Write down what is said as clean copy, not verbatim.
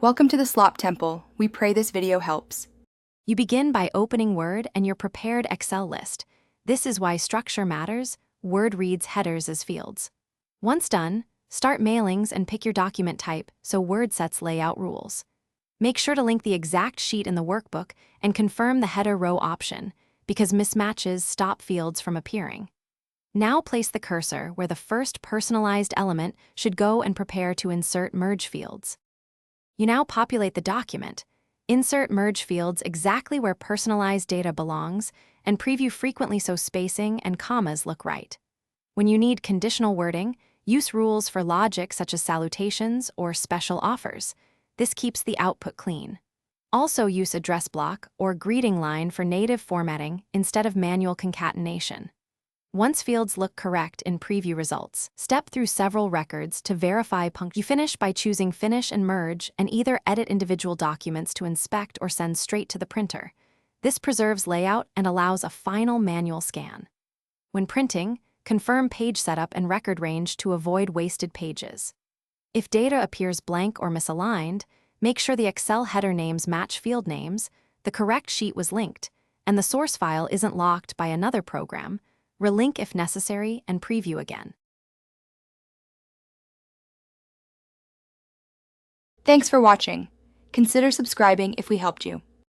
Welcome to the Slop Temple. We pray this video helps. You begin by opening Word and your prepared Excel list. This is why structure matters. Word reads headers as fields. Once done, start mailings and pick your document type so Word sets layout rules. Make sure to link the exact sheet in the workbook and confirm the header row option, because mismatches stop fields from appearing. Now place the cursor where the first personalized element should go and prepare to insert merge fields. You now populate the document. Insert merge fields exactly where personalized data belongs, and preview frequently so spacing and commas look right. When you need conditional wording, use rules for logic such as salutations or special offers. This keeps the output clean. Also use address block or greeting line for native formatting instead of manual concatenation. Once fields look correct in preview results, step through several records to verify punctuation. You finish by choosing Finish and Merge and either edit individual documents to inspect or send straight to the printer. This preserves layout and allows a final manual scan. When printing, confirm page setup and record range to avoid wasted pages. If data appears blank or misaligned, make sure the Excel header names match field names, the correct sheet was linked, and the source file isn't locked by another program. Relink if necessary and preview again. Thanks for watching. Consider subscribing if we helped you.